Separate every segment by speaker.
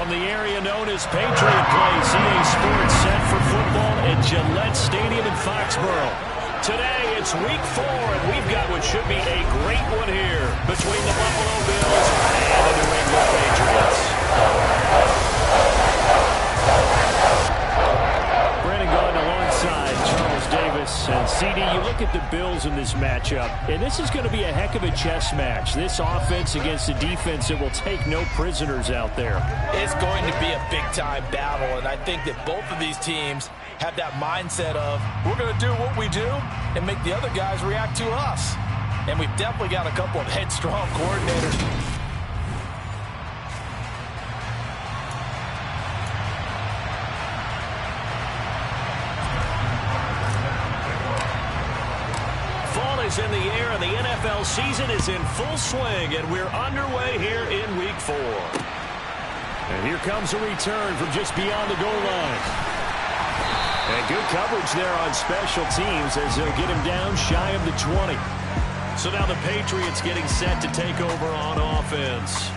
Speaker 1: From the area known as Patriot Place, EA Sports set for football at Gillette Stadium in Foxborough. Today, it's Week 4, and we've got what should be a great one here between the Buffalo Bills and the New England Patriots. Brandon Gaudin alongside Charles Davis. And CD, you look at the Bills in this matchup, and this is going to be a heck of a chess match. This offense against a defense that will take no prisoners out there.
Speaker 2: It's going to be a big-time battle, and I think that both of these teams have that mindset of we're going to do what we do and make the other guys react to us. And we've definitely got a couple of headstrong coordinators.
Speaker 1: Fall is in the air, and the NFL season is in full swing, and we're underway here in Week 4. And here comes a return from just beyond the goal line. And good coverage there on special teams as they'll get him down shy of the 20. So now the Patriots getting set to take over on offense.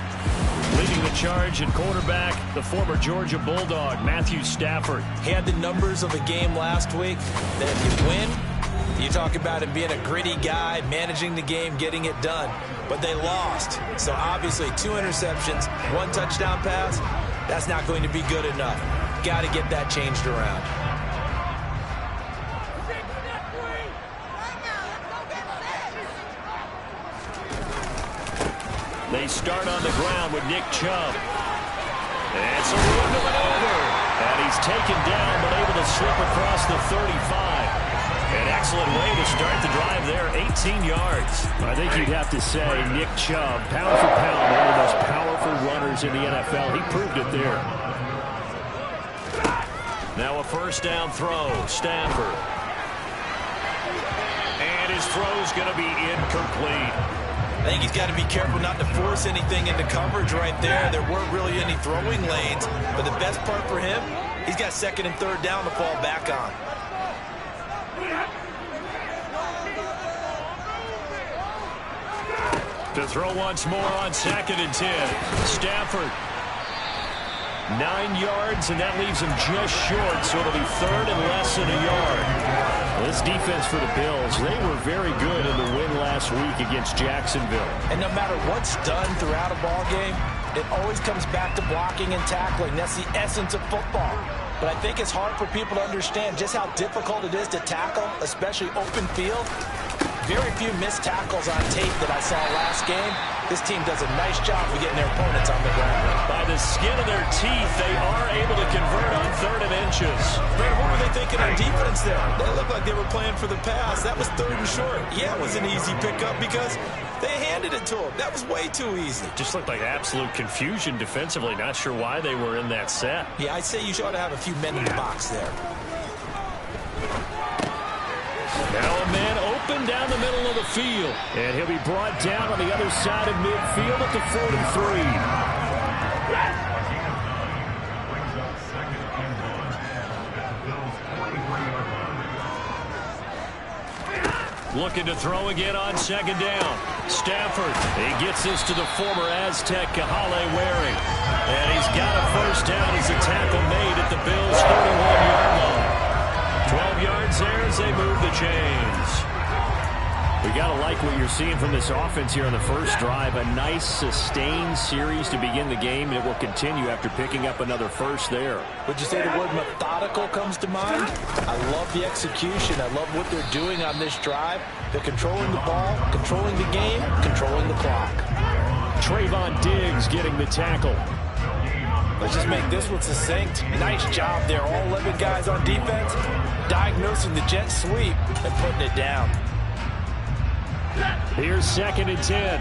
Speaker 1: Leading the charge at quarterback, the former Georgia Bulldog, Matthew Stafford.
Speaker 2: He had the numbers of a game last week that if you win, you talk about him being a gritty guy, managing the game, getting it done. But they lost. So obviously 2 interceptions, 1 touchdown pass, that's not going to be good enough. Got to get that changed around.
Speaker 1: They start on the ground with Nick Chubb. It's a room to maneuver. And he's taken down but able to slip across the 35. An excellent way to start the drive there, 18 yards. I think you'd have to say Nick Chubb, pound for pound, one of the most powerful runners in the NFL. He proved it there. Now a first down throw, Stafford. And his throw's going to be incomplete.
Speaker 2: I think he's got to be careful not to force anything into coverage right there. There weren't really any throwing lanes, but the best part for him, he's got 2nd and 3rd down to fall back on.
Speaker 1: To throw once more on 2nd and 10. Stafford. 9 yards, and that leaves him just short, so it'll be 3rd and less than a yard. Well, this defense for the Bills, they were very good in the win last week against Jacksonville.
Speaker 2: And no matter what's done throughout a ball game, it always comes back to blocking and tackling. That's the essence of football. But I think it's hard for people to understand just how difficult it is to tackle, especially open field. Very few missed tackles on tape that I saw last game. This team does a nice job of getting their opponents on the ground.
Speaker 1: By the skin of their teeth, they are able to convert on 3rd and inches.
Speaker 2: Man, what were they thinking on defense there? They looked like they were playing for the pass. That was 3rd and short. Yeah, it was an easy pickup because they handed it to them. That was way too easy.
Speaker 1: Just looked like absolute confusion defensively. Not sure why they were in that set.
Speaker 2: Yeah, I'd say you should have a few men in the box there.
Speaker 1: Now a man open down the middle of the field. And he'll be brought down on the other side of midfield at the 43. Looking to throw again on 2nd down. Stafford. He gets this to the former Aztec, Kahale Waring. And he's got a first down as the tackle made at the Bills' 31-yard line. 12 yards there as they move the chains. We got to like what you're seeing from this offense here on the first drive. A nice, sustained series to begin the game, and it will continue after picking up another first there.
Speaker 2: Would you say the word methodical comes to mind? I love the execution. I love what they're doing on this drive. They're controlling the ball, controlling the game, controlling the clock.
Speaker 1: Trayvon Diggs getting the tackle.
Speaker 2: Let's just make this one succinct. Nice job there. All 11 guys on defense diagnosing the jet sweep and putting it down.
Speaker 1: Here's 2nd and 10.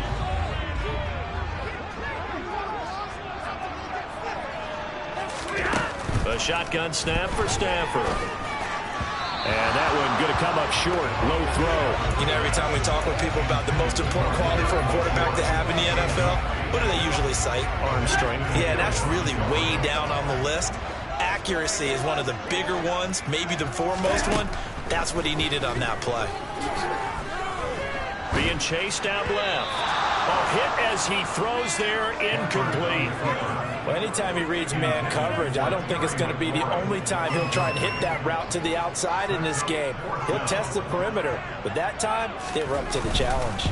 Speaker 1: A shotgun snap for Stafford. And that one going to come up short. Low throw.
Speaker 2: You know, every time we talk with people about the most important quality for a quarterback to have in the NFL, what do they usually cite?
Speaker 1: Arm strength.
Speaker 2: Yeah, that's really way down on the list. Accuracy is one of the bigger ones, maybe the foremost one. That's what he needed on that play.
Speaker 1: Being chased out left. Hit as he throws there, incomplete.
Speaker 2: Well, anytime he reads man coverage, I don't think it's going to be the only time he'll try and hit that route to the outside in this game. He'll test the perimeter, but that time, they were up to the challenge.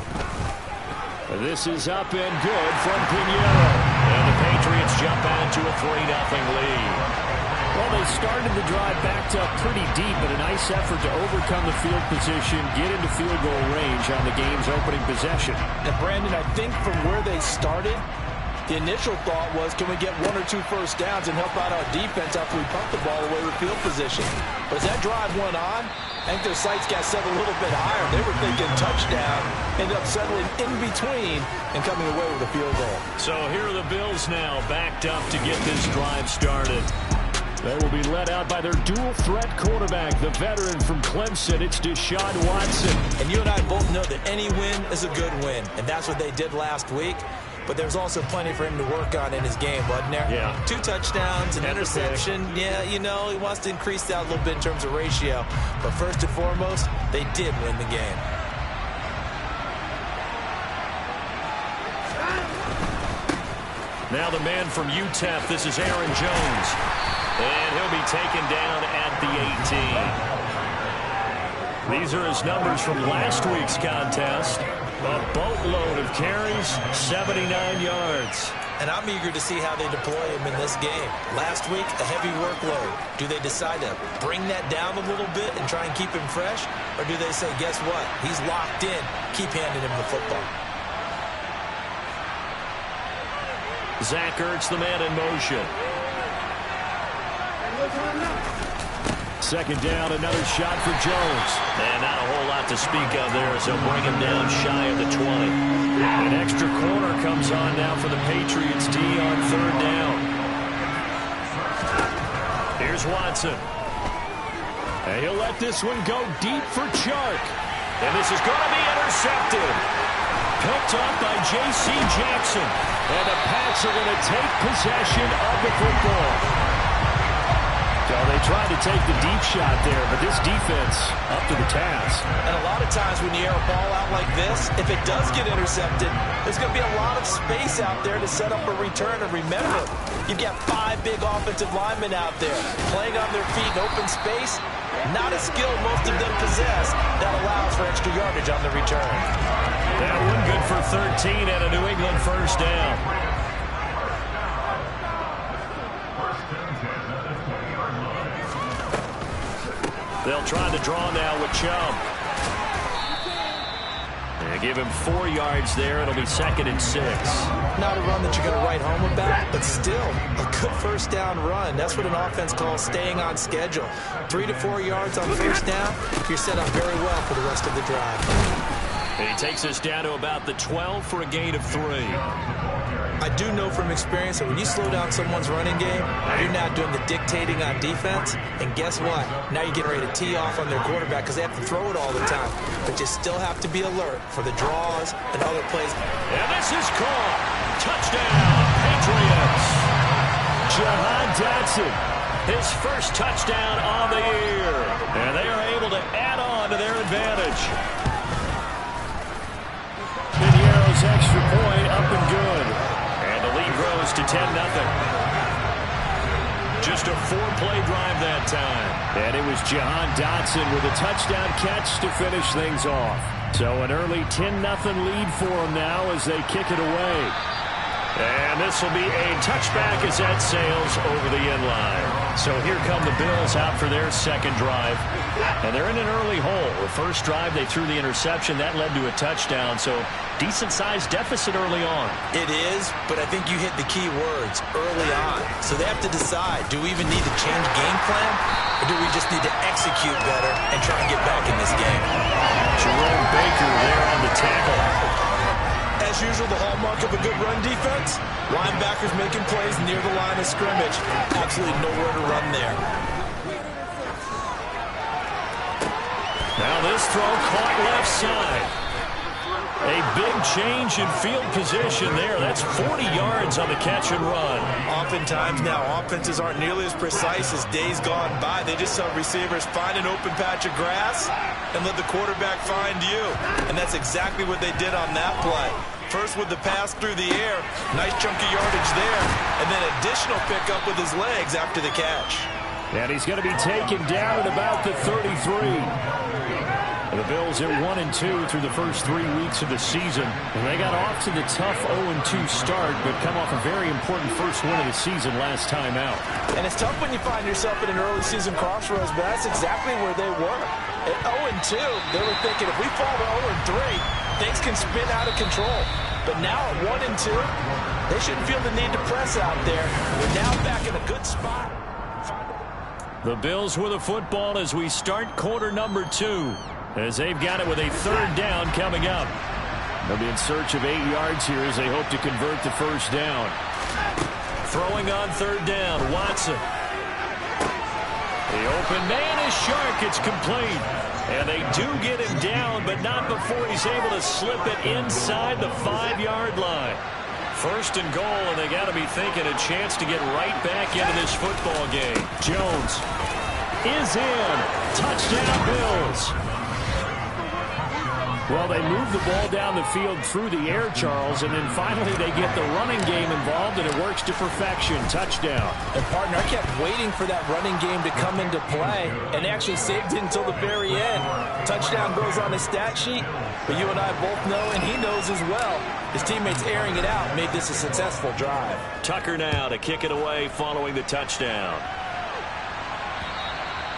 Speaker 1: This is up and good from Pinheiro. And the Patriots jump out to a 3-0 lead.
Speaker 3: Well, they started the drive backed up pretty deep, but a nice effort to overcome the field position, get into field goal range on the game's opening possession.
Speaker 2: And Brandon, I think from where they started, the initial thought was, can we get 1 or 2 first downs and help out our defense after we pump the ball away with field position? But as that drive went on, I think their sights got set a little bit higher. They were thinking touchdown, ended up settling in between and coming away with a field goal.
Speaker 1: So here are the Bills now, backed up to get this drive started. They will be led out by their dual-threat quarterback, the veteran from Clemson. It's Deshaun Watson.
Speaker 2: And you and I both know that any win is a good win, and that's what they did last week. But there's also plenty for him to work on in his game, wasn't there?
Speaker 1: Yeah.
Speaker 2: 2 touchdowns, an interception. Yeah, you know, he wants to increase that a little bit in terms of ratio. But first and foremost, they did win the game.
Speaker 1: Now the man from UTEP, this is Aaron Jones. And he'll be taken down at the 18. These are his numbers from last week's contest. A boatload of carries, 79 yards.
Speaker 2: And I'm eager to see how they deploy him in this game. Last week, a heavy workload. Do they decide to bring that down a little bit and try and keep him fresh? Or do they say, guess what? He's locked in. Keep handing him the football.
Speaker 1: Zach Ertz, the man in motion. Second down, another shot for Jones. And not a whole lot to speak of there as they'll bring him down shy of the 20. An extra corner comes on now for the Patriots D on 3rd down. Here's Watson. And he'll let this one go deep for Chark. And this is going to be intercepted. Picked off by J.C. Jackson. And the Pats are going to take possession of the football. So they tried to take the deep shot there, but this defense up to the task.
Speaker 2: And a lot of times when you air a ball out like this, if it does get intercepted, there's going to be a lot of space out there to set up a return. And remember, you've got 5 big offensive linemen out there playing on their feet in open space. Not a skill most of them possess that allows for extra yardage on the return.
Speaker 1: That one good for 13 and a New England first down. They'll try to draw now with Chubb. They give him 4 yards there. It'll be 2nd and 6.
Speaker 2: Not a run that you're going to write home about, but still a good first down run. That's what an offense calls staying on schedule. 3 to 4 yards on first down, you're set up very well for the rest of the drive.
Speaker 1: And he takes us down to about the 12 for a gain of 3.
Speaker 2: I do know from experience that when you slow down someone's running game, you're not doing the dictating on defense. And guess what? Now you're getting ready to tee off on their quarterback because they have to throw it all the time. But you still have to be alert for the draws and other plays.
Speaker 1: And this is caught. Touchdown, Patriots. Jahan Dotson, his first touchdown on the year. And they are able to add on to their advantage. Pinheiro's extra point up and good. And the lead grows to 10-0. Just a 4-play drive that time. And it was Jahan Dotson with a touchdown catch to finish things off. So an early 10-0 lead for them now as they kick it away. And this will be a touchback as that sails over the end line. So here come the Bills out for their second drive. And they're in an early hole. The first drive, they threw the interception. That led to a touchdown. So decent-sized deficit early on.
Speaker 2: It is, but I think you hit the key words early on. So they have to decide, do we even need to change game plan? Or do we just need to execute better and try and get back in this game?
Speaker 1: Jerome Baker there on the tackle.
Speaker 2: As usual, the hallmark of a good run defense, linebackers making plays near the line of scrimmage. Absolutely nowhere to run there.
Speaker 1: Now this throw caught left side. A big change in field position there. That's 40 yards on the catch and run.
Speaker 2: Oftentimes now, offenses aren't nearly as precise as days gone by. They just saw receivers find an open patch of grass and let the quarterback find you. And that's exactly what they did on that play. First with the pass through the air, nice chunky yardage there, and then additional pickup with his legs after the catch.
Speaker 3: And he's going to be taken down at about the 33. The Bills at 1-2 through the first 3 weeks of the season. And they got off to the tough 0-2 start, but come off a very important first win of the season last time out.
Speaker 2: And it's tough when you find yourself in an early season crossroads, but that's exactly where they were. At 0-2, they were thinking if we fall to 0-3, things can spin out of control. But now at 1-2, they shouldn't feel the need to press out there. They're now back in a good spot.
Speaker 1: The Bills with the football as we start quarter number 2. As they've got it with a third down coming up. They'll be in search of 8 yards here as they hope to convert the first down. Throwing on third down, Watson. The open man is Shark. It's complete. And they do get him down, but not before he's able to slip it inside the 5-yard line. First and goal, and they got to be thinking a chance to get right back into this football game. Jones is in. Touchdown, Bills. Well, they move the ball down the field through the air, Charles, and then finally they get the running game involved, and it works to perfection. Touchdown.
Speaker 2: And, partner, I kept waiting for that running game to come into play, and actually saved it until the very end. Touchdown goes on his stat sheet, but you and I both know, and he knows as well, his teammates airing it out made this a successful drive.
Speaker 1: Tucker now to kick it away following the touchdown.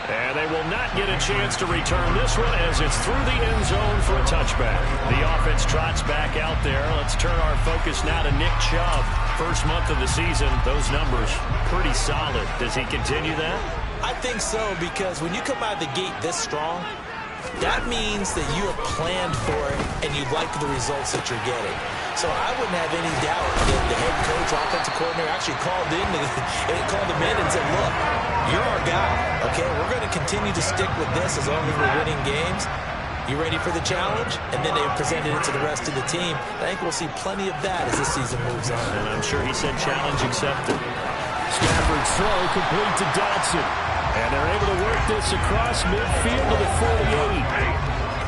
Speaker 1: And they will not get a chance to return this one as it's through the end zone for a touchback. The offense trots back out there. Let's turn our focus now to Nick Chubb. First month of the season, those numbers pretty solid. Does he continue that?
Speaker 2: I think so, because when you come out of the gate this strong, that means that you have planned for it and you like the results that you're getting. So I wouldn't have any doubt that the head coach, offensive coordinator actually called him in and said, look, you're our guy, okay? We're going to continue to stick with this as long as we're winning games. You ready for the challenge? And then they presented it to the rest of the team. I think we'll see plenty of that as this season moves on.
Speaker 1: And I'm sure he said challenge accepted.
Speaker 3: Stafford throw complete to Dotson. And they're able to work this across midfield to the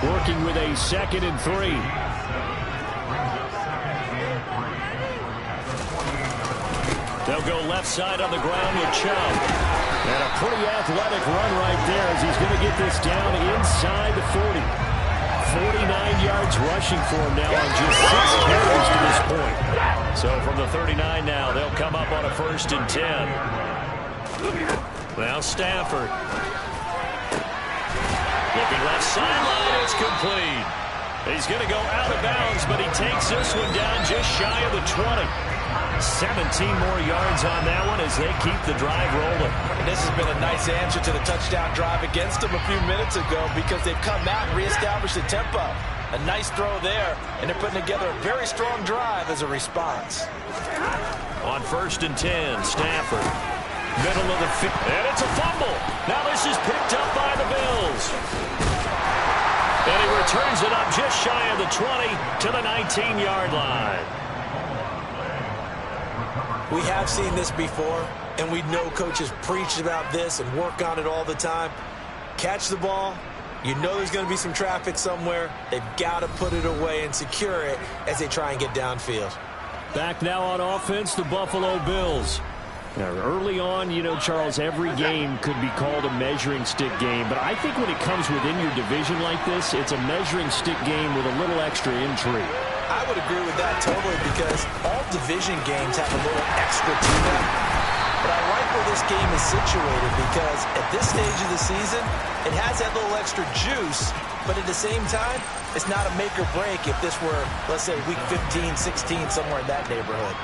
Speaker 3: 48. Working with a 2nd and 3.
Speaker 1: They'll go left side on the ground with Chubb.
Speaker 3: And a pretty athletic run right there as he's going to get this down inside the 40. 49 yards rushing for him now on just 6 carries to this point.
Speaker 1: So from the 39 now, they'll come up on a 1st and 10. Now Stafford. Looking left sideline, it's complete. He's going to go out of bounds, but he takes this one down just shy of the 20. 17 more yards on that one as they keep the drive rolling.
Speaker 2: And this has been a nice answer to the touchdown drive against them a few minutes ago because they've come out and reestablished the tempo. A nice throw there, and they're putting together a very strong drive as a response.
Speaker 1: On 1st and 10, Stafford. Middle of the field, and it's a fumble. Now this is picked up by the Bills. And he returns it up just shy of the 20 to the 19-yard line.
Speaker 2: We have seen this before, and we know coaches preach about this and work on it all the time. Catch the ball. You know there's going to be some traffic somewhere. They've got to put it away and secure it as they try and get downfield.
Speaker 3: Back now on offense, the Buffalo Bills. Now, early on, you know, Charles, every game could be called a measuring stick game. But I think when it comes within your division like this, it's a measuring stick game with a little extra intrigue.
Speaker 2: I would agree with that totally because all division games have a little extra to them. But I like where this game is situated because at this stage of the season, it has that little extra juice. But at the same time, it's not a make or break if this were, let's say, week 15, 16, somewhere in that neighborhood.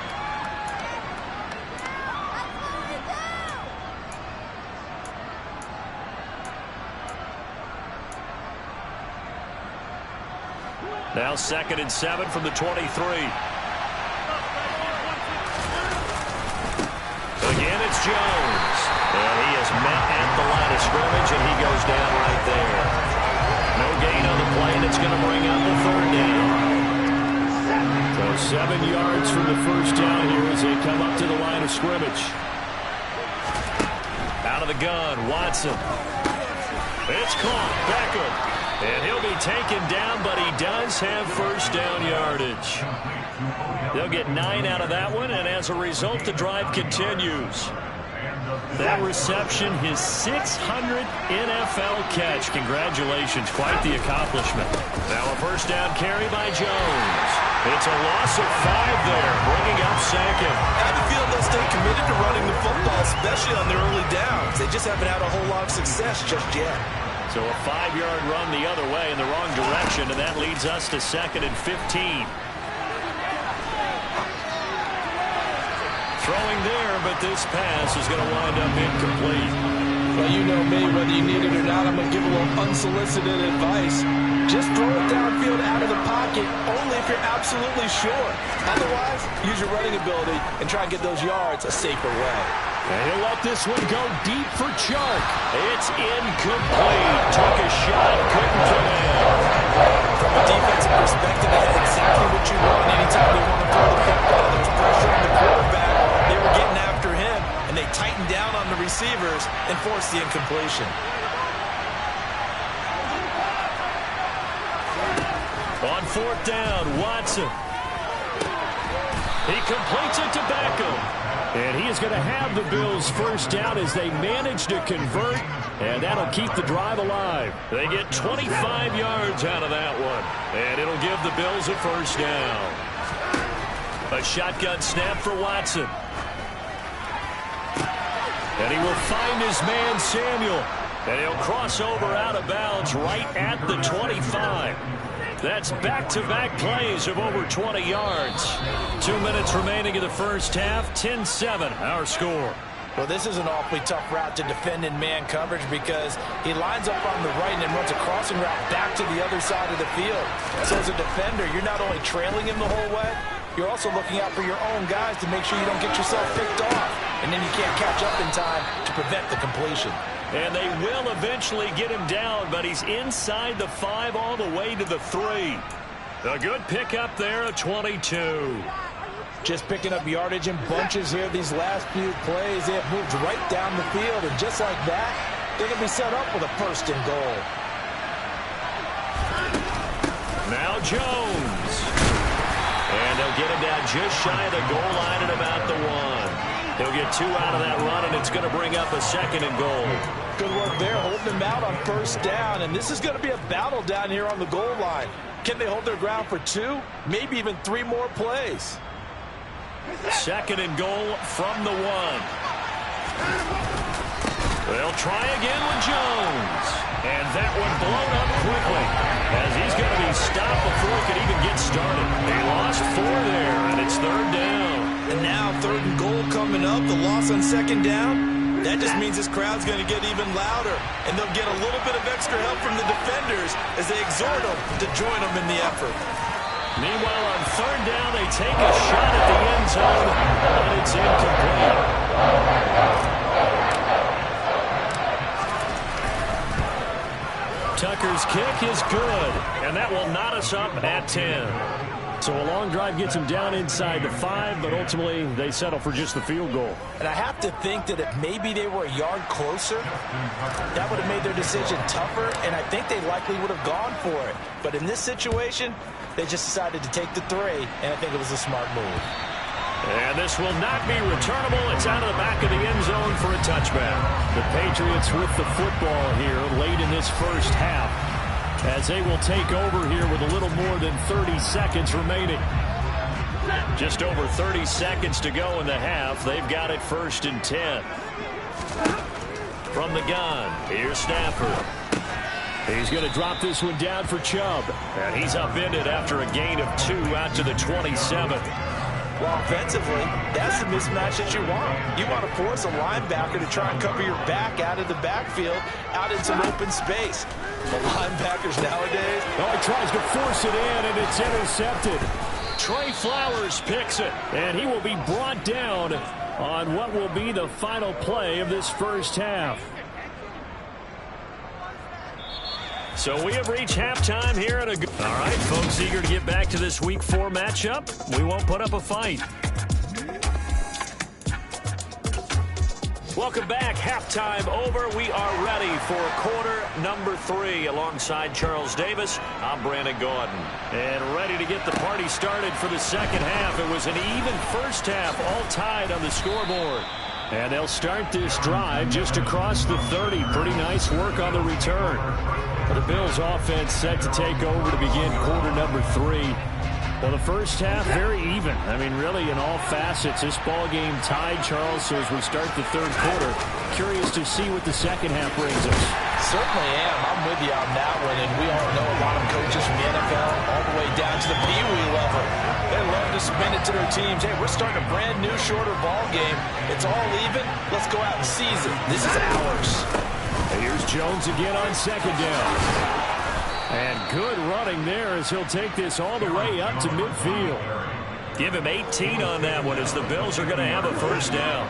Speaker 1: Now 2nd and 7 from the 23. Again, it's Jones. And he is met at the line of scrimmage, and he goes down right there. No gain on the play, and it's going to bring out the 3rd down.
Speaker 3: first down here as they come up to the line of scrimmage. Out of the gun, Watson. It's caught. Beckham. And he'll be taken down, but he does have first down yardage. They'll get 9 out of that one, and as a result, the drive continues. That reception, his 600th NFL catch. Congratulations. Quite the accomplishment. Now a first down carry by Jones. It's a loss of 5 there, bringing up second.
Speaker 2: I have a feeling they'll stay committed to running the football, especially on their early downs. They just haven't had a whole lot of success just yet.
Speaker 3: So a 5-yard run the other way in the wrong direction, and that leads us to 2nd and 15. Throwing there, but this pass is going to wind up incomplete.
Speaker 2: Well, you know me, whether you need it or not, I'm going to give a little unsolicited advice. Just throw it downfield out of the pocket, only if you're absolutely sure. Otherwise, use your running ability and try and get those yards a safer way.
Speaker 3: And he'll let this one go deep for Chark. It's incomplete. Took a shot, couldn't connect.
Speaker 2: From a defensive perspective, they had exactly what you want anytime they want to throw the football. There was pressure on the quarterback. They were getting after him, and they tightened down on the receivers and forced the incompletion.
Speaker 3: On 4th down, Watson. He completes it to Beckham. And he is going to have the Bills first down as they manage to convert, and that'll keep the drive alive. They get 25 yards out of that one, and it'll give the Bills a first down. A shotgun snap for Watson. And he will find his man Samuel, and he'll cross over out of bounds right at the 25. That's back-to-back plays of over 20 yards. 2 minutes remaining in the first half. 10-7, our score.
Speaker 2: Well, this is an awfully tough route to defend in man coverage because he lines up on the right and then runs a crossing route back to the other side of the field. So as a defender, you're not only trailing him the whole way, you're also looking out for your own guys to make sure you don't get yourself picked off. And then you can't catch up in time to prevent the completion.
Speaker 3: And they will eventually get him down, but he's inside the 5 all the way to the 3. A good pickup there, a 22.
Speaker 2: Just picking up yardage in bunches here these last few plays. They have moved right down the field, and just like that, they're going to be set up with a first and goal.
Speaker 3: Now Jones. And they'll get him down just shy of the goal line at about the 1. He'll get 2 out of that run, and it's going to bring up a 2nd and goal.
Speaker 2: Good work there, holding him out on first down, and this is going to be a battle down here on the goal line. Can they hold their ground for 2, maybe even 3 more plays?
Speaker 3: 2nd and goal from the 1. They'll try again with Jones. And that one blown up quickly as he's going to be stopped before he can even get started. They lost 4 there, and it's 3rd down.
Speaker 2: And now 3rd and goal coming up. The loss on 2nd down. That just means this crowd's going to get even louder. And they'll get a little bit of extra help from the defenders as they exhort them to join them in the effort.
Speaker 3: Meanwhile, on 3rd down, they take a shot at the end zone, but it's incomplete. Tucker's kick is good, and that will knot us up at 10. So a long drive gets them down inside the 5, but ultimately they settle for just the field goal.
Speaker 2: And I have to think that if maybe they were a yard closer, that would have made their decision tougher, and I think they likely would have gone for it. But in this situation, they just decided to take the 3, and I think it was a smart move.
Speaker 3: And this will not be returnable. It's out of the back of the end zone for a touchback. The Patriots with the football here late in this first half, as they will take over here with a little more than 30 seconds remaining. Just over 30 seconds to go in the half. They've got it 1st and 10. From the gun, here's Stafford. He's going to drop this one down for Chubb. And he's upended after a gain of 2 out to the 27.
Speaker 2: Well, offensively, that's the mismatch that you want. You want to force a linebacker to try and cover your back out of the backfield, out in some open space. The linebackers nowadays...
Speaker 3: Oh, he tries to force it in, and it's intercepted. Trey Flowers picks it, and he will be brought down on what will be the final play of this first half.
Speaker 1: So we have reached halftime here at a... All right, folks, eager to get back to this Week 4 matchup. We won't put up a fight. Welcome back. Halftime over. We are ready for quarter number 3. Alongside Charles Davis, I'm Brandon Gordon. And ready to get the party started for the second half. It was an even first half, all tied on the scoreboard. And they'll start this drive just across the 30. Pretty nice work on the return. The Bills offense set to take over to begin quarter number 3. Well, the first half, very even. I mean, really, in all facets, this ball game tied, Charles. So as we start the third quarter, curious to see what the second half brings us.
Speaker 2: Certainly am. I'm with you on that one. And we all know a lot of coaches from the NFL all the way down to the Pee Wee level. They love to spin it to their teams. Hey, we're starting a brand new, shorter ball game. It's all even. Let's go out and seize it. This is ours.
Speaker 3: And here's Jones again on second down. And good running there as he'll take this all the way up to midfield.
Speaker 1: Give him 18 on that one as the Bills are going to have a first down.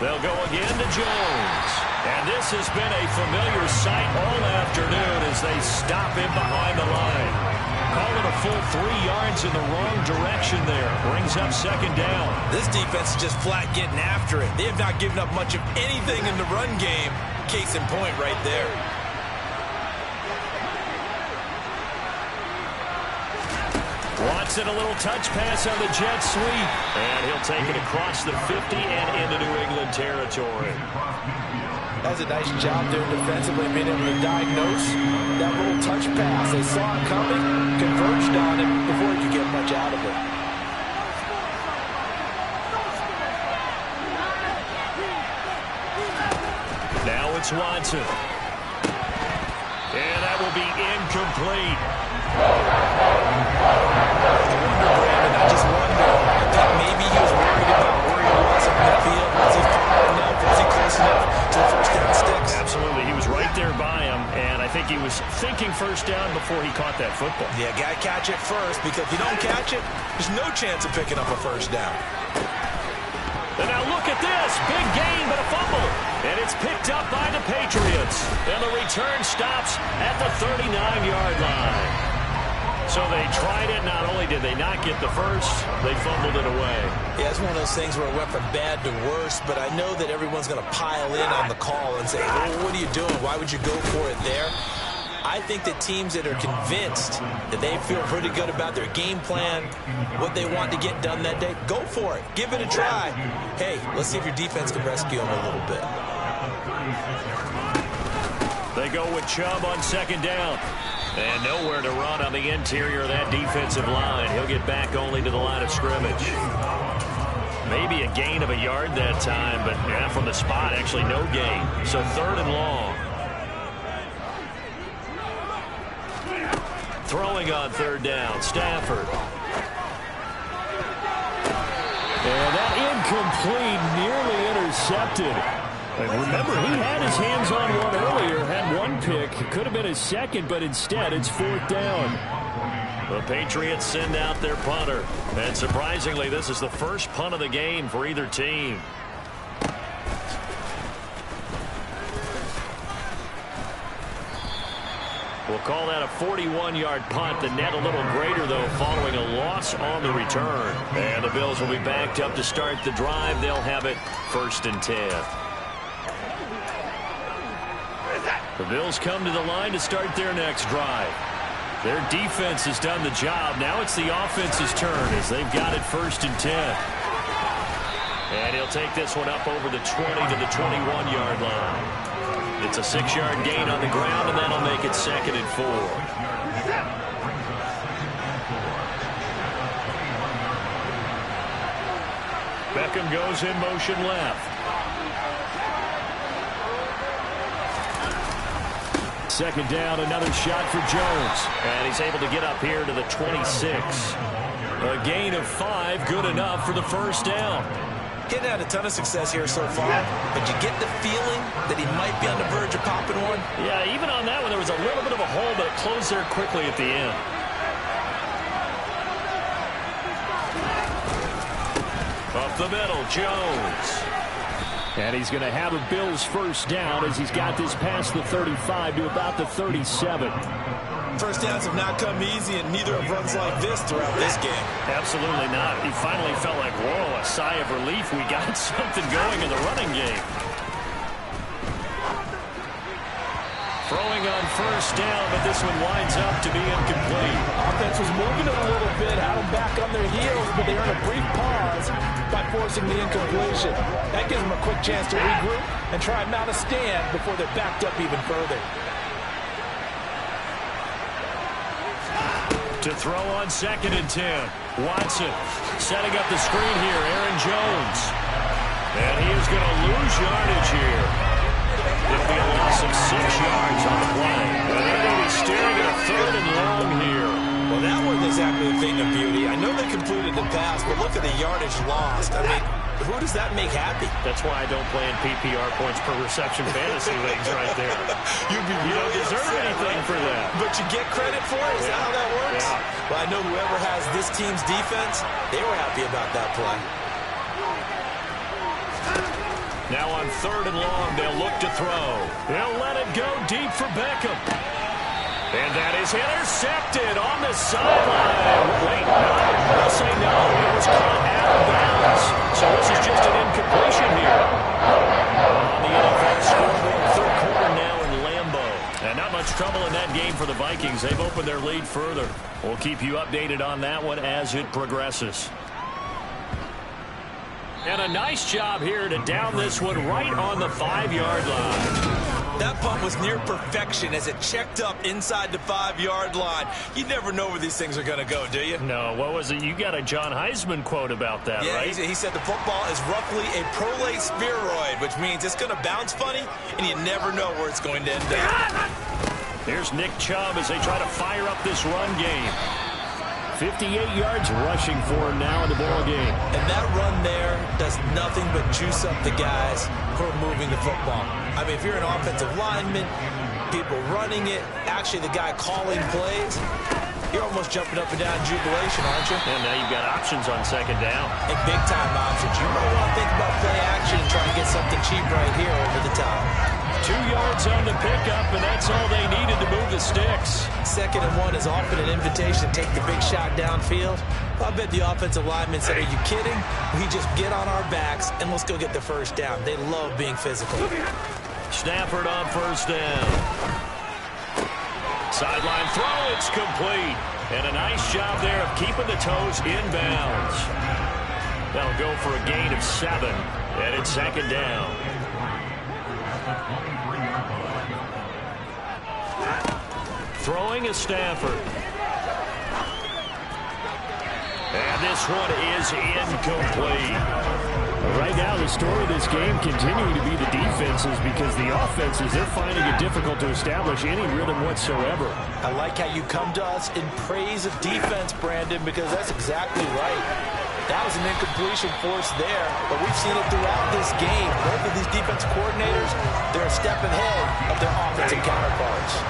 Speaker 1: They'll go again to Jones. And this has been a familiar sight all afternoon as they stop him behind the line. Call it a full 3 yards in the wrong direction there. Brings up second down.
Speaker 2: This defense is just flat getting after it. They have not given up much of anything in the run game. Case in point right there.
Speaker 1: Watson, a little touch pass on the jet sweep. And he'll take it across the 50 and into New England territory.
Speaker 2: That's a nice job there defensively, being able to diagnose that little touch pass. They saw it coming, converged on it before he could get much out of it.
Speaker 1: Now it's Watson. And that will be incomplete.
Speaker 2: I just wonder, I think maybe he was worried about where he was on the field. Was he far enough? Was he close enough to the first down sticks?
Speaker 1: Absolutely. He was right there by him, and I think he was thinking first down before he caught that football.
Speaker 2: Yeah, got to catch it first, because if you don't catch it, there's no chance of picking up a first down.
Speaker 1: And now look at this. Big gain, but a fumble. And it's picked up by the Patriots. And the return stops at the 39-yard line. So they tried it. Not only did they not get the first, they fumbled it away.
Speaker 2: Yeah, it's one of those things where it went from bad to worse, but I know that everyone's going to pile in on the call and say, well, what are you doing? Why would you go for it there? I think that teams that are convinced that they feel pretty good about their game plan, what they want to get done that day, go for it. Give it a try. Hey, let's see if your defense can rescue them a little bit.
Speaker 1: They go with Chubb on second down. And nowhere to run on the interior of that defensive line. He'll get back only to the line of scrimmage. Maybe a gain of a yard that time, but yeah, from the spot, actually no gain. So third and long. Throwing on third down, Stafford.
Speaker 3: And that incomplete, nearly intercepted. And remember, he had his hands on one earlier, had one pick. Could have been his second, but instead it's fourth down.
Speaker 1: The Patriots send out their punter. And surprisingly, this is the first punt of the game for either team. We'll call that a 41-yard punt. The net a little greater, though, following a loss on the return. And the Bills will be backed up to start the drive. They'll have it 1st and 10. The Bills come to the line to start their next drive. Their defense has done the job. Now it's the offense's turn as they've got it 1st and 10. And he'll take this one up over the 20 to the 21-yard line. It's a 6-yard gain on the ground, and that'll make it 2nd and 4. Beckham goes in motion left.
Speaker 3: Second down, another shot for Jones.
Speaker 1: And he's able to get up here to the 26. A gain of 5, good enough for the first down.
Speaker 2: Getting had a ton of success here so far, but you get the feeling that he might be on the verge of popping one.
Speaker 1: Yeah, even on that one, there was a little bit of a hole, but it closed there quickly at the end. Up the middle, Jones.
Speaker 3: And he's going to have a Bills first down as he's got this past the 35 to about the 37.
Speaker 2: First downs have not come easy, and neither have runs like this throughout this game.
Speaker 3: Absolutely not. He finally felt like, whoa, a sigh of relief. We got something going in the running game. Throwing on first down, but this one winds up to be incomplete.
Speaker 2: Offense was moving it a little bit, had them back on their heels, but they earned a brief pause by forcing the incompletion. That gives them a quick chance to regroup and try and mount a stand before they're backed up even further.
Speaker 3: To throw on 2nd and 10. Watson setting up the screen here. Aaron Jones. And he is going to lose yardage here. It'll be a loss of 6 yards on the play. And they're going to be staring at a 3rd and long here.
Speaker 2: Well, that wasn't exactly a thing of beauty. I know they completed the pass, but look at the yardage lost. I mean, who does that make happy?
Speaker 3: That's why I don't play in PPR points per reception fantasy leagues right there.
Speaker 2: You
Speaker 3: don't deserve anything for that.
Speaker 2: But you get credit for it? Is that how that works?
Speaker 3: Yeah.
Speaker 2: Well, I know whoever has this team's defense, they were happy about that play.
Speaker 3: Now on 3rd and long, they'll look to throw. They'll let it go deep for Beckham. And that is intercepted on the sideline. Wait, no. I'll say no. It was caught out of bounds. So this is just an incompletion here. On the NFL scoreboard, 3rd quarter now in Lambeau. And not much trouble in that game for the Vikings. They've opened their lead further. We'll keep you updated on that one as it progresses. And a nice job here to down this one right on the 5-yard line.
Speaker 2: That punt was near perfection as it checked up inside the 5-yard line. You never know where these things are going to go, do you?
Speaker 3: No, what was it? You got a John Heisman quote about that,
Speaker 2: yeah,
Speaker 3: right?
Speaker 2: He said the football is roughly a prolate spheroid, which means it's going to bounce funny, and you never know where it's going to end up.
Speaker 3: Here's Nick Chubb as they try to fire up this run game. 58 yards rushing for him now in the ball game.
Speaker 2: And that run there does nothing but juice up the guys who are moving the football. I mean, if you're an offensive lineman, people running it, actually the guy calling plays, you're almost jumping up and down in jubilation, aren't you?
Speaker 3: And now you've got options on 2nd down.
Speaker 2: And big-time options. You might want to think about play action and try to get something cheap right here over the top.
Speaker 3: 2 yards on the pickup, and that's all they needed to move the sticks.
Speaker 2: 2nd and 1 is often an invitation to take the big shot downfield. I bet the offensive lineman said, are you kidding? We just get on our backs, and let's go get the first down. They love being physical.
Speaker 3: Stafford on first down. Sideline throw, it's complete. And a nice job there of keeping the toes inbounds. They'll go for a gain of 7, and it's 2nd down. Throwing is Stafford. And this one is incomplete. Right now, the story of this game continuing to be the defenses because the offenses, they're finding it difficult to establish any rhythm whatsoever.
Speaker 2: I like how you come to us in praise of defense, Brandon, because that's exactly right. That was an incompletion force there, but we've seen it throughout this game. Both of these defense coordinators, they're a step ahead of their offensive counterparts.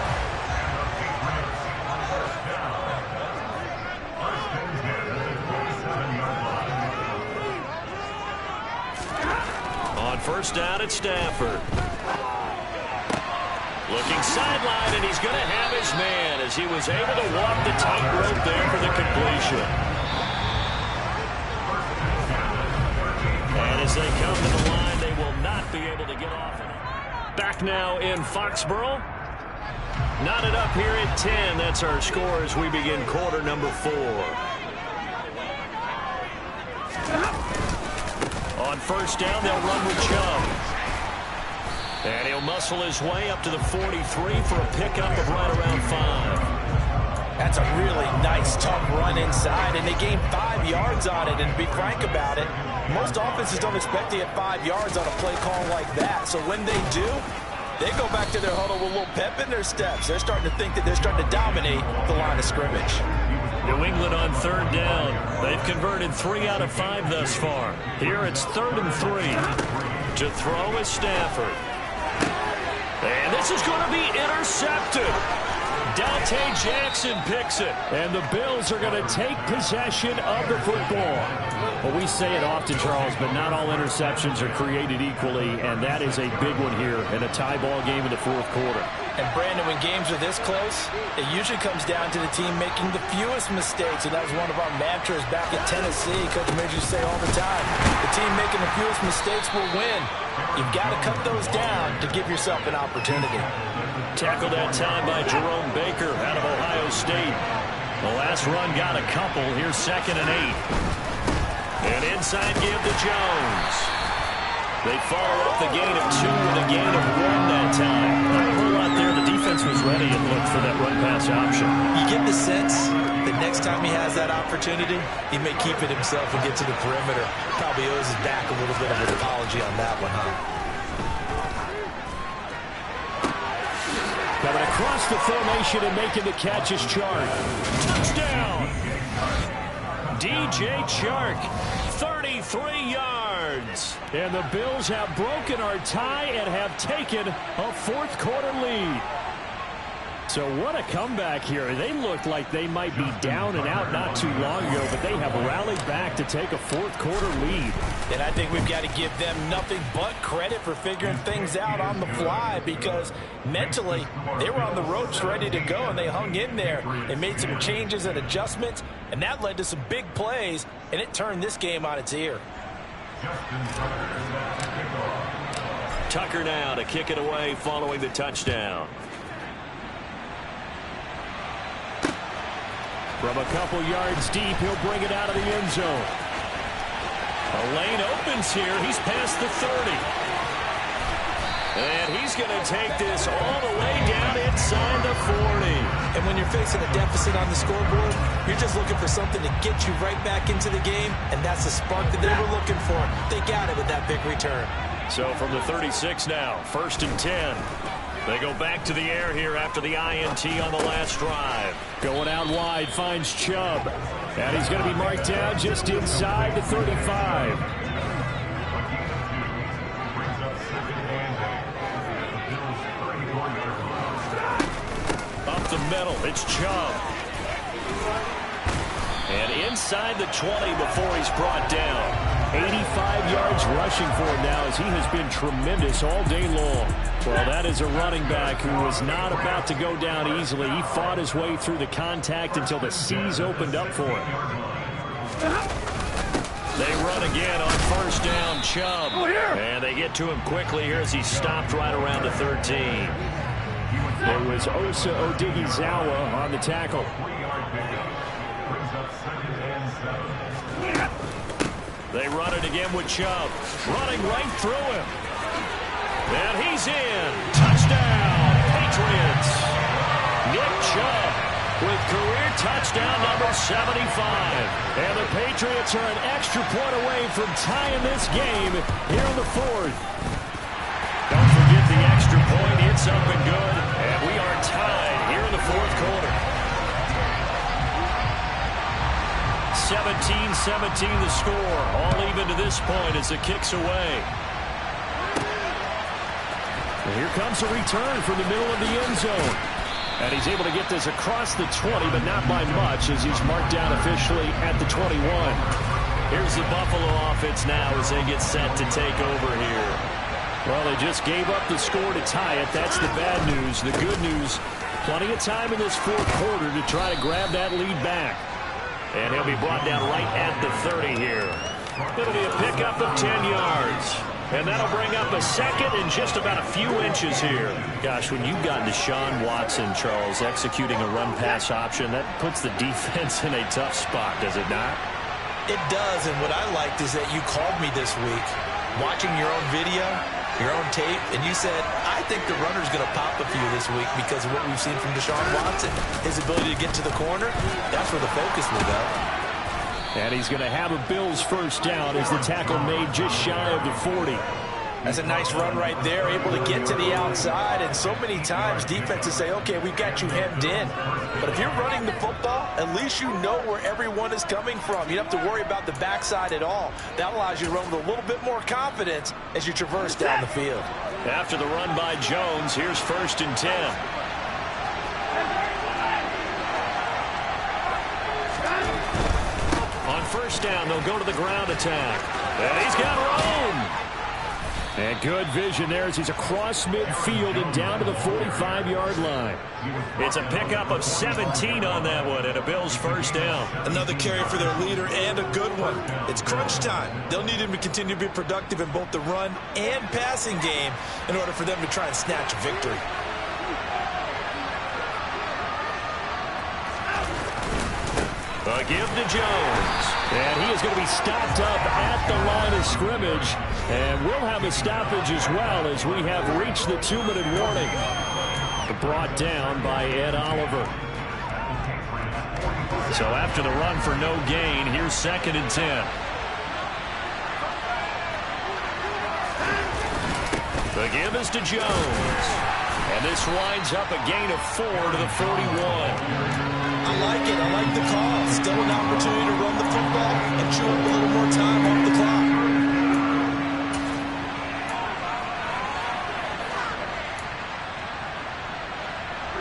Speaker 3: On first down at Stafford. Looking sideline, and he's going to have his man as he was able to walk the tightrope there for the completion. And as they come to the line, they will not be able to get off. Back now in Foxborough. Knotted up here at 10. That's our score as we begin quarter number 4. On first down, they'll run with Chubb. And he'll muscle his way up to the 43 for a pickup of right around 5.
Speaker 2: That's a really nice, tough run inside, and they gained 5 yards on it. And to be frank about it, most offenses don't expect to get 5 yards on a play call like that. So when they do, they go back to their huddle with a little pep in their steps. They're starting to think that they're starting to dominate the line of scrimmage.
Speaker 3: New England on third down. They've converted 3 out of 5 thus far. Here it's 3rd and 3. To throw is Stafford. And this is going to be intercepted.
Speaker 1: Dante Jackson picks it.
Speaker 3: And the Bills are going to take possession of the football. Well, we say it often, Charles, but not all interceptions are created equally, and that is a big one here in a tie ball game in the fourth quarter.
Speaker 2: And, Brandon, when games are this close, it usually comes down to the team making the fewest mistakes, and that was one of our mantras back at Tennessee. Coach made you say all the time, the team making the fewest mistakes will win. You've got to cut those down to give yourself an opportunity.
Speaker 1: Tackled that time by Jerome Baker out of Ohio State. The last run got a couple. Here's 2nd and 8. And inside give to Jones. They follow up the gain of 2 with a gain of 1 that time. Not a whole lot there. The defense was ready and looked for that run-pass option.
Speaker 2: You get the sense that next time he has that opportunity, he may keep it himself and get to the perimeter. Probably owes his back a little bit of an apology on that one, huh?
Speaker 3: Coming across the formation and making the catch is Chark.
Speaker 1: Touchdown! DJ Chark, 33 yards.
Speaker 3: And the Bills have broken our tie and have taken a fourth quarter lead. So what a comeback here. They looked like they might be down and out not too long ago, but they have rallied back to take a fourth quarter lead.
Speaker 2: And I think we've got to give them nothing but credit for figuring things out on the fly, because mentally they were on the ropes ready to go, and they hung in there and made some changes and adjustments, and that led to some big plays, and it turned this game on its ear.
Speaker 1: Tucker now to kick it away following the touchdown.
Speaker 3: From a couple yards deep, he'll bring it out of the end zone.
Speaker 1: A lane opens here. He's past the 30. And he's going to take this all the way down inside the 40.
Speaker 2: And when you're facing a deficit on the scoreboard, you're just looking for something to get you right back into the game, and that's the spark that they were looking for. They got it with that big return.
Speaker 1: So from the 36 now, 1st and 10. They go back to the air here after the INT on the last drive.
Speaker 3: Going out wide, finds Chubb. And he's going to be marked down just inside the 35.
Speaker 1: Up the middle, it's Chubb. And inside the 20 before he's brought down.
Speaker 3: 85 yards rushing for him now, as he has been tremendous all day long. Well, that is a running back who was not about to go down easily. He fought his way through the contact until the seas opened up for him.
Speaker 1: They run again on 1st down, Chubb. And they get to him quickly here as he stopped right around the 13.
Speaker 3: It was Osa Odighizuwa on the tackle.
Speaker 1: They run it again with Chubb. Running right through him. And he's in. Touchdown, Patriots. Nick Chubb with career touchdown number 75. And the Patriots are an extra point away from tying this game here in the fourth. Don't forget the extra point. It's up and good. And we are tied here in the fourth quarter. 17-17 the score. All even to this point as the kick's away.
Speaker 3: And here comes a return from the middle of the end zone. And he's able to get this across the 20, but not by much, as he's marked down officially at the 21.
Speaker 1: Here's the Buffalo offense now as they get set to take over here.
Speaker 3: Well, they just gave up the score to tie it. That's the bad news. The good news, plenty of time in this fourth quarter to try to grab that lead back.
Speaker 1: And he'll be brought down right at the 30 here. It'll be a pickup of 10 yards. And that'll bring up a second and just about a few inches here.
Speaker 3: Gosh, when you've got Deshaun Watson, Charles, executing a run-pass option, that puts the defense in a tough spot, does it not?
Speaker 2: It does, and what I liked is that you called me this week, watching your own video, your own tape, and you said, I think the runner's going to pop a few this week because of what we've seen from Deshaun Watson. His ability to get to the corner, that's where the focus will go.
Speaker 3: And he's going to have a Bills first down as the tackle made just shy of the 40.
Speaker 2: That's a nice run right there, able to get to the outside, and so many times defenses say, okay, we've got you hemmed in. But if you're running the football, at least you know where everyone is coming from. You don't have to worry about the backside at all. That allows you to run with a little bit more confidence as you traverse down the field.
Speaker 1: After the run by Jones, here's 1st and 10. first down, they'll go to the ground attack. And he's got room. And good vision there as he's across midfield and down to the 45-yard line. It's a pickup of 17 on that one and a Bills first down.
Speaker 2: Another carry for their leader and a good one. It's crunch time. They'll need him to continue to be productive in both the run and passing game in order for them to try and snatch a victory.
Speaker 1: A give to Jones. And he is going to be stopped up at the line of scrimmage. And we'll have a stoppage as well as we have reached the 2-minute warning. Brought down by Ed Oliver. So after the run for no gain, here's 2nd and 10. The give is to Jones. And this winds up a gain of 4 to the 41.
Speaker 2: I like it. I like the call. Still an opportunity to run the football and chew up a little more time off the clock.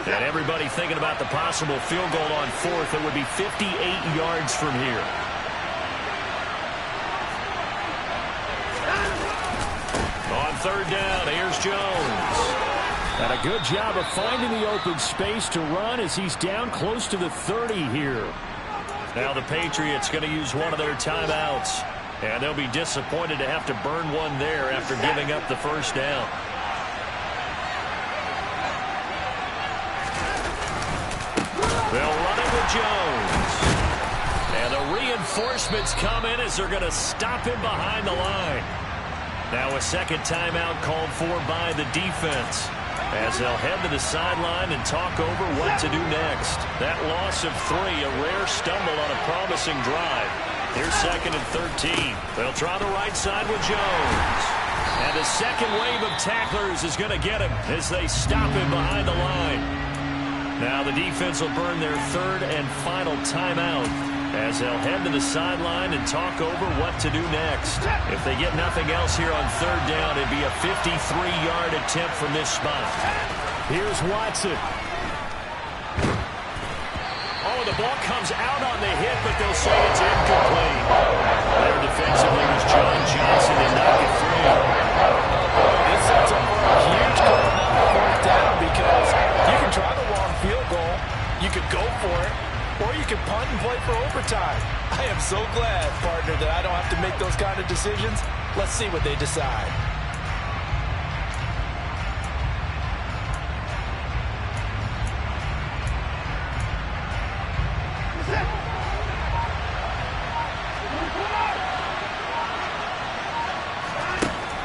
Speaker 1: And everybody thinking about the possible field goal on 4th. It would be 58 yards from here. On 3rd down, here's Jones. And a good job of finding the open space to run as he's down close to the 30 here. Now the Patriots going to use one of their timeouts. And they'll be disappointed to have to burn one there after giving up the first down. They'll run it with Jones. And the reinforcements come in as they're going to stop him behind the line. Now a second timeout called for by the defense, as they'll head to the sideline and talk over what to do next. That loss of 3, a rare stumble on a promising drive. Here's 2nd and 13. They'll try the right side with Jones. And the second wave of tacklers is going to get him as they stop him behind the line. Now the defense will burn their 3rd and final timeout, as they'll head to the sideline and talk over what to do next. If they get nothing else here on 3rd down, it'd be a 53-yard attempt from this spot. Here's Watson. Oh, the ball comes out on the hit, but they'll say it's incomplete. There defensively was John Johnson and knock it free.
Speaker 2: This sets up for a huge call now on 4th down, because you can try the long field goal, you could go for it, or you can punt and play for overtime. I am so glad, partner, that I don't have to make those kind of decisions. Let's see what they decide.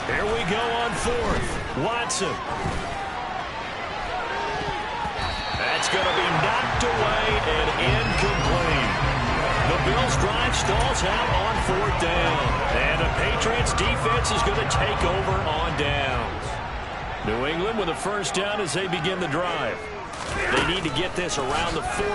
Speaker 1: Here we go on 4th. Watson. That's going to be knocked away and incomplete. The Bills' drive stalls out on 4th down. And the Patriots' defense is going to take over on downs. New England with a first down as they begin the drive. They need to get this around the 40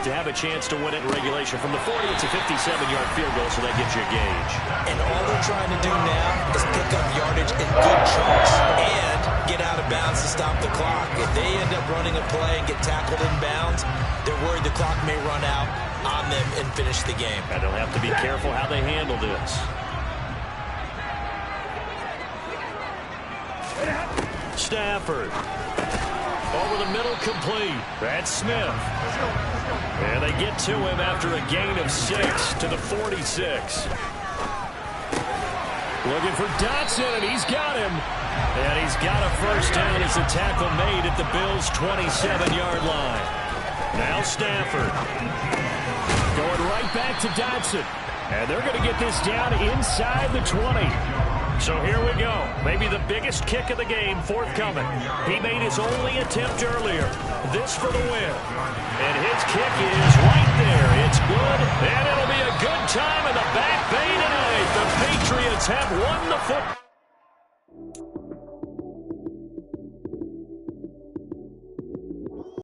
Speaker 1: to have a chance to win it in regulation. From the 40, it's a 57-yard field goal, so that gives you a gauge.
Speaker 2: And all they're trying to do now is pick up yardage in good chunks and get out of bounds to stop the clock. If they end up running a play and get tackled in bounds, they're worried the clock may run out on them and finish the game.
Speaker 1: And they'll have to be careful how they handle this. Stafford. Over the middle, complete. That's Smith. And they get to him after a gain of 6 to the 46. Looking for Dotson, and he's got him. And he's got a first down as the tackle made at the Bills' 27-yard line. Now Stafford. Going right back to Dotson. And they're going to get this down inside the 20. So here we go. Maybe the biggest kick of the game forthcoming. He made his only attempt earlier. This for the win. And his kick is right there. It's good, and it'll be a good time in the Back Bay tonight. The Patriots have won the football.